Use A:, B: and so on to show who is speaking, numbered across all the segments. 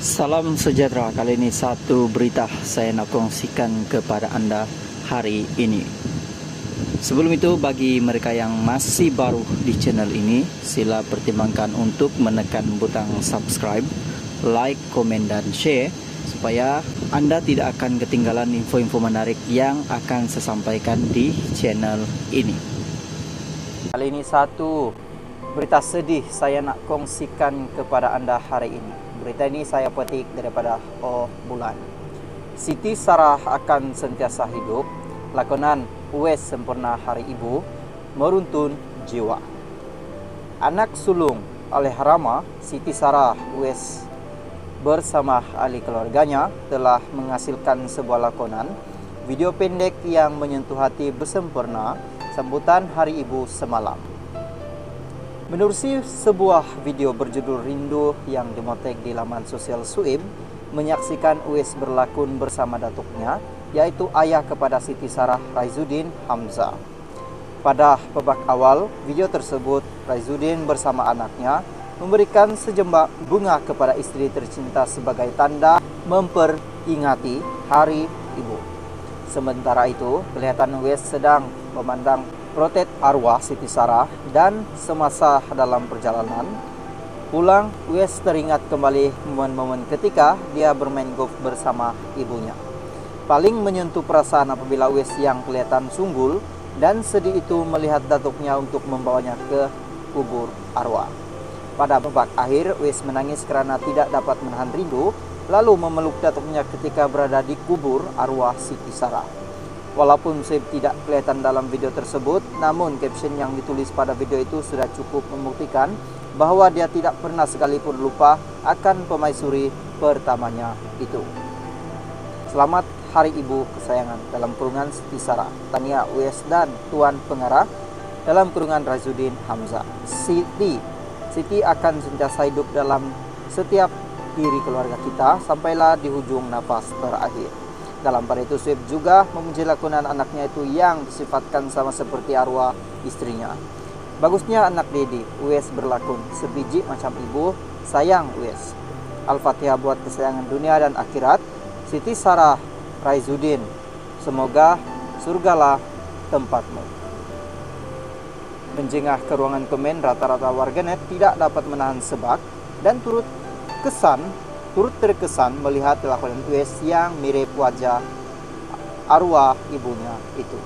A: Salam sejahtera, kali ini satu berita saya nak kongsikan kepada anda hari ini. Sebelum itu, bagi mereka yang masih baru di channel ini, sila pertimbangkan untuk menekan butang subscribe, like, komen, dan share supaya anda tidak akan ketinggalan info-info menarik yang akan saya sampaikan di channel ini. Kali ini satu berita sedih saya nak kongsikan kepada anda hari ini. Berita ini saya petik daripada O Bulan. Siti Sarah akan sentiasa hidup. Lakonan Uwais sempurna Hari Ibu meruntun jiwa. Anak sulung oleh Rama, Siti Sarah Uwais bersama ahli keluarganya telah menghasilkan sebuah lakonan video pendek yang menyentuh hati bersempurna sambutan Hari Ibu semalam. Menerusi sebuah video berjudul Rindu yang dimotek di laman sosial Suib, menyaksikan Uwais berlakon bersama datuknya, yaitu ayah kepada Siti Sarah, Raizuddin Hamzah. Pada babak awal video tersebut, Raizuddin bersama anaknya memberikan sejembak bunga kepada istri tercinta sebagai tanda memperingati Hari Ibu. Sementara itu, kelihatan Uwais sedang memandang protet arwah Siti Sarah, dan semasa dalam perjalanan pulang, Uwais teringat kembali momen-momen ketika dia bermain golf bersama ibunya. Paling menyentuh perasaan apabila Uwais yang kelihatan sunggul dan sedih itu melihat datuknya untuk membawanya ke kubur arwah. Pada babak akhir, Uwais menangis karena tidak dapat menahan rindu, lalu memeluk datuknya ketika berada di kubur arwah Siti Sarah. Walaupun Suib tidak kelihatan dalam video tersebut, namun caption yang ditulis pada video itu sudah cukup membuktikan bahwa dia tidak pernah sekalipun lupa akan pemaisuri pertamanya itu. Selamat Hari Ibu kesayangan, dalam kurungan Siti Sarah, Tania Uwais dan Tuan Pengarah, dalam kurungan Raizuddin Hamzah. Siti akan sentiasa hidup dalam setiap diri keluarga kita sampailah di ujung nafas terakhir. Dalam pada itu, Suib juga memuji lakonan anaknya itu yang disifatkan sama seperti arwah istrinya. Bagusnya anak Dedi, Uwais berlakon sebiji macam ibu, sayang Uwais. Al-Fatihah buat kesayangan dunia dan akhirat, Siti Sarah, Raizuddin. Semoga surgalah tempatmu. Menjengah ke ruangan komen, rata-rata warganet tidak dapat menahan sebak dan turut terkesan melihat lakonan Uwais yang mirip wajah arwah ibunya itu.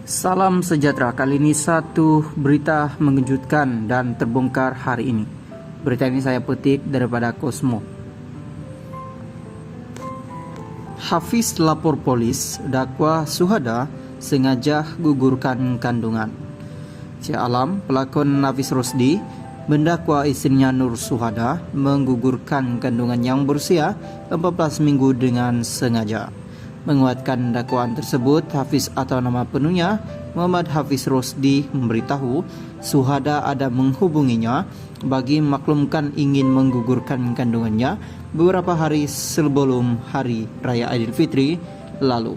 A: Salam sejahtera, kali ini satu berita mengejutkan dan terbongkar hari ini. Berita ini saya petik daripada Cosmo. Hafiz lapor polis, dakwa Suhada sengaja gugurkan kandungan. Cik Alam, pelakon Hafiz Rosdi, mendakwa istrinya Nur Suhada menggugurkan kandungan yang berusia 14 minggu dengan sengaja. Menguatkan dakwaan tersebut, Hafiz atau nama penuhnya Muhammad Hafiz Rosdi memberitahu Suhada ada menghubunginya bagi maklumkan ingin menggugurkan kandungannya beberapa hari sebelum Hari Raya Aidilfitri lalu.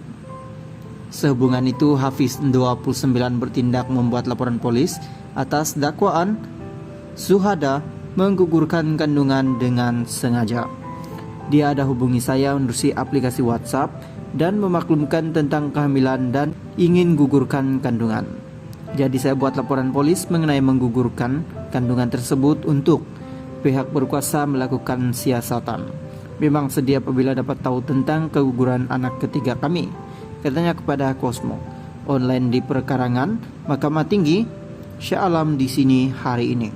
A: Sehubungan itu, Hafiz 29 bertindak membuat laporan polis atas dakwaan Suhada menggugurkan kandungan dengan sengaja. Dia ada hubungi saya melalui aplikasi WhatsApp dan memaklumkan tentang kehamilan dan ingin gugurkan kandungan. Jadi saya buat laporan polis mengenai menggugurkan kandungan tersebut untuk pihak berkuasa melakukan siasatan. Memang sedih apabila dapat tahu tentang keguguran anak ketiga kami, katanya kepada Cosmo. Online di perkarangan Mahkamah Tinggi Shah Alam di sini hari ini.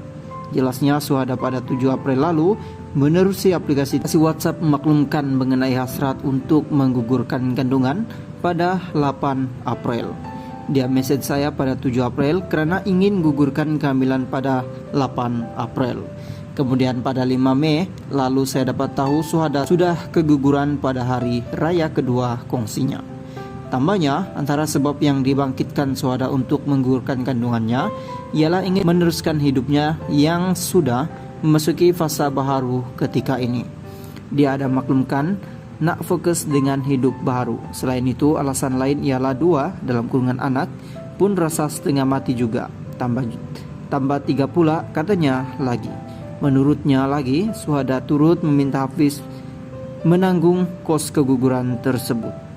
A: Jelasnya Suhada pada 7 April lalu menerusi aplikasi WhatsApp memaklumkan mengenai hasrat untuk menggugurkan kandungan pada 8 April. Dia message saya pada 7 April karena ingin gugurkan kehamilan pada 8 April. Kemudian pada 5 Mei lalu saya dapat tahu Suhada sudah keguguran pada hari raya kedua kongsinya. Tambahnya, antara sebab yang dibangkitkan Suhada untuk menggugurkan kandungannya ialah ingin meneruskan hidupnya yang sudah memasuki fasa baharu ketika ini. Dia ada maklumkan nak fokus dengan hidup baru. Selain itu, alasan lain ialah 2 dalam kurungan anak pun rasa setengah mati juga. Tambah 3 pula katanya lagi. Menurutnya lagi, Suhada turut meminta Hafiz menanggung kos keguguran tersebut.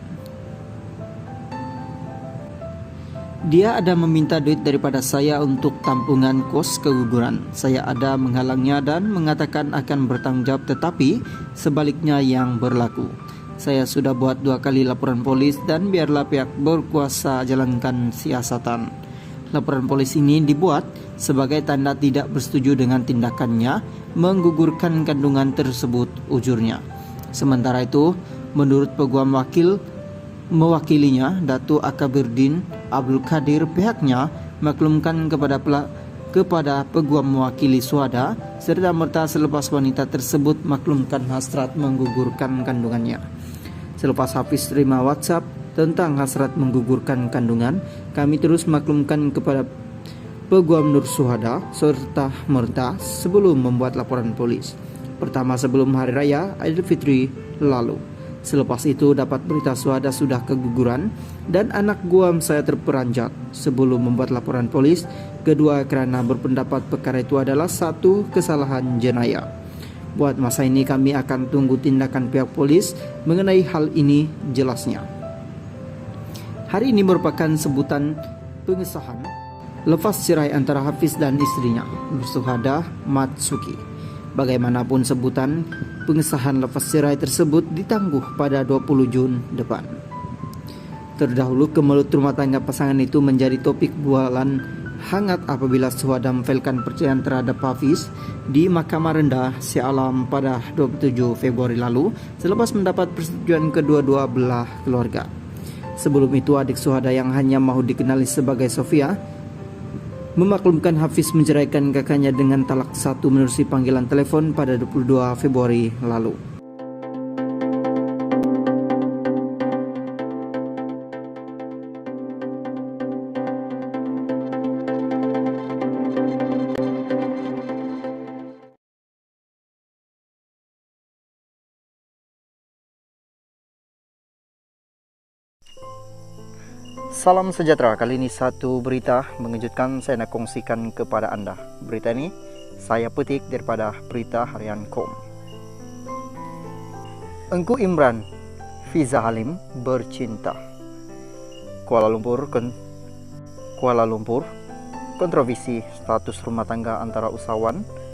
A: Dia ada meminta duit daripada saya untuk tampungan kos keguguran. Saya ada menghalangnya dan mengatakan akan bertanggung jawab, tetapi sebaliknya yang berlaku. Saya sudah buat 2 kali laporan polis dan biarlah pihak berkuasa jalankan siasatan. Laporan polis ini dibuat sebagai tanda tidak bersetuju dengan tindakannya menggugurkan kandungan tersebut, ujurnya. Sementara itu, menurut peguam mewakilinya, Datuk Akabiruddin Abdul Qadir, pihaknya maklumkan kepada peguam mewakili Suhada serta merta selepas wanita tersebut maklumkan hasrat menggugurkan kandungannya. Selepas Hafiz terima WhatsApp tentang hasrat menggugurkan kandungan, kami terus maklumkan kepada peguam Nur Suhada serta merta sebelum membuat laporan polis. Pertama sebelum Hari Raya Aidilfitri lalu. Selepas itu dapat berita Suhada sudah keguguran dan anak guam saya terperanjat. Sebelum membuat laporan polis, kedua kerana berpendapat perkara itu adalah satu kesalahan jenayah. Buat masa ini kami akan tunggu tindakan pihak polis mengenai hal ini, jelasnya. Hari ini merupakan sebutan pengesahan lepas cerai antara Hafiz dan istrinya, Nur Suhada Matsuki. Bagaimanapun sebutan, pengesahan lepas cerai tersebut ditangguh pada 20 Jun depan. Terdahulu, kemelut rumah tangga pasangan itu menjadi topik bualan hangat apabila Suhada memfailkan perceraian terhadap Hafiz di Mahkamah Rendah Shah pada 27 Februari lalu selepas mendapat persetujuan kedua-dua belah keluarga. Sebelum itu, adik Suhada yang hanya mahu dikenali sebagai Sofia memaklumkan Hafiz menceraikan kakaknya dengan talak 1 menerusi panggilan telepon pada 22 Februari lalu. Salam sejahtera, kali ini satu berita mengejutkan saya nak kongsikan kepada anda. Berita ini saya petik daripada Berita Harian.com. Engku Imran Fiza Halim bercinta. Kuala Lumpur, kontroversi status rumah tangga antara usahawan